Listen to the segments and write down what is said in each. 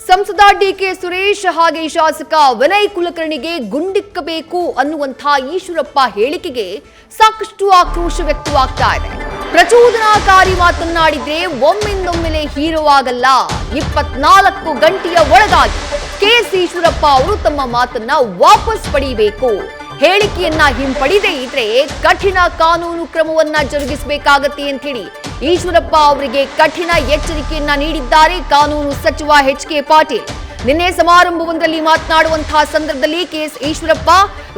ಸಂಸದ ಡಿಕೆ ಸುರೇಶ್ ಹಾಗೆ ಶಾಸಕ ವಿನಯ್ ಕುಲಕರ್ಣಿಗೆ ಗುಂಡಿಕ್ಕಬೇಕು ಅನ್ನುವಂಥ ಈಶ್ವರಪ್ಪ ಹೇಳಿಕೆಗೆ ಸಾಕಷ್ಟು ಆಕ್ರೋಶ ವ್ಯಕ್ತವಾಗ್ತಾ ಇದೆ. ಪ್ರಚೋದನಾಕಾರಿ ಮಾತನಾಡಿದ್ರೆ ಒಮ್ಮಿಂದೊಮ್ಮೆಲೆ ಹೀರೋ ಆಗಲ್ಲ. 24 ಗಂಟೆಯ ಒಳಗಾಗಿ ಕೆಎಸ್ ಈಶ್ವರಪ್ಪ ಅವರು ತಮ್ಮ ಮಾತನ್ನ ವಾಪಸ್ ಪಡೆಯಬೇಕು. ಹೇಳಿಕೆಯನ್ನ ಹಿಂಪಡೆಯದೇ ಇದ್ರೆ ಕಠಿಣ ಕಾನೂನು ಕ್ರಮವನ್ನ ಜರುಗಿಸಬೇಕಾಗತ್ತೆ ಅಂತ ಹೇಳಿ ಈಶ್ವರಪ್ಪ ಅವರಿಗೆ ಕಠಿಣ ಎಚ್ಚರಿಕೆಯನ್ನ ನೀಡಿದ್ದಾರೆ ಕಾನೂನು ಸಚಿವ ಎಚ್.ಕೆ. ಪಾಟೀಲ್. ನಿನ್ನೆ ಸಮಾರಂಭವೊಂದರಲ್ಲಿ ಮಾತನಾಡುವಂತಹ ಸಂದರ್ಭದಲ್ಲಿ ಕೆಎಸ್ ಈಶ್ವರಪ್ಪ,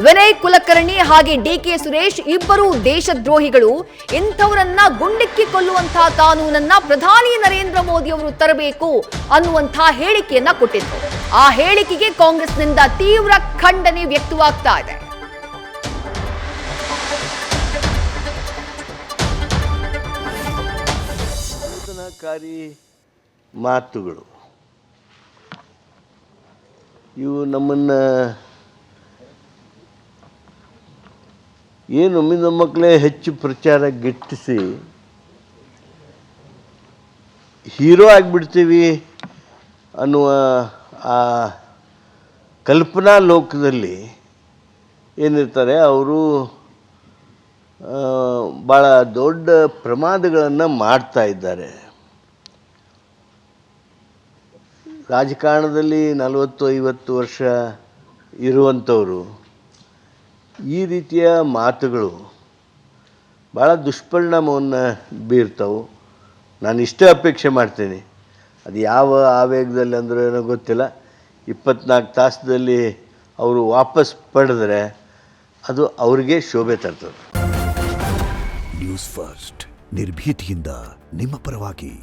ವಿನಯ್ ಕುಲಕರ್ಣಿ ಹಾಗೆ ಡಿಕೆ ಸುರೇಶ್ ಇಬ್ಬರು ದೇಶದ್ರೋಹಿಗಳು, ಇಂಥವರನ್ನ ಗುಂಡಿಕ್ಕಿ ಕೊಲ್ಲುವಂತಹ ಕಾನೂನನ್ನ ಪ್ರಧಾನಿ ನರೇಂದ್ರ ಮೋದಿ ಅವರು ತರಬೇಕು ಅನ್ನುವಂತಹ ಹೇಳಿಕೆಯನ್ನ ಕೊಟ್ಟಿದ್ರು. ಆ ಹೇಳಿಕೆಗೆ ಕಾಂಗ್ರೆಸ್ನಿಂದ ತೀವ್ರ ಖಂಡನೆ ವ್ಯಕ್ತವಾಗ್ತಾ ಇದೆ. ಮಾತುಗಳು ಇವು ನಮ್ಮನ್ನು ಏನು ಒಮ್ಮಿಂದೊಮ್ಮಕ್ಕಳೇ ಹೆಚ್ಚು ಪ್ರಚಾರ ಗಿಟ್ಟಿಸಿ ಹೀರೋ ಆಗಿಬಿಡ್ತೀವಿ ಅನ್ನುವ ಆ ಕಲ್ಪನಾ ಲೋಕದಲ್ಲಿ ಏನಿರ್ತಾರೆ ಅವರು ಭಾಳ ದೊಡ್ಡ ಪ್ರಮಾದಗಳನ್ನು ಮಾಡ್ತಾ ಇದ್ದಾರೆ. ರಾಜಕಾರಣದಲ್ಲಿ 40-50 ವರ್ಷ ಇರುವಂಥವರು ಈ ರೀತಿಯ ಮಾತುಗಳು ಭಾಳ ದುಷ್ಪರಿಣಾಮವನ್ನು ಬೀರ್ತಾವೆ. ನಾನು ಇಷ್ಟೇ ಅಪೇಕ್ಷೆ ಮಾಡ್ತೀನಿ, ಅದು ಯಾವ ಆವೇಗದಲ್ಲಿ ಅಂದ್ರೆ ಏನೋ ಗೊತ್ತಿಲ್ಲ, 24 ತಾಸದಲ್ಲಿ ಅವರು ವಾಪಸ್ ಪಡೆದ್ರೆ ಅದು ಅವ್ರಿಗೆ ಶೋಭೆ ತರ್ತದೆ. ನ್ಯೂಸ್ ಫಸ್ಟ್ ನಿರ್ಭೀತಿಯಿಂದ ನಿಮ್ಮ ಪರವಾಗಿ.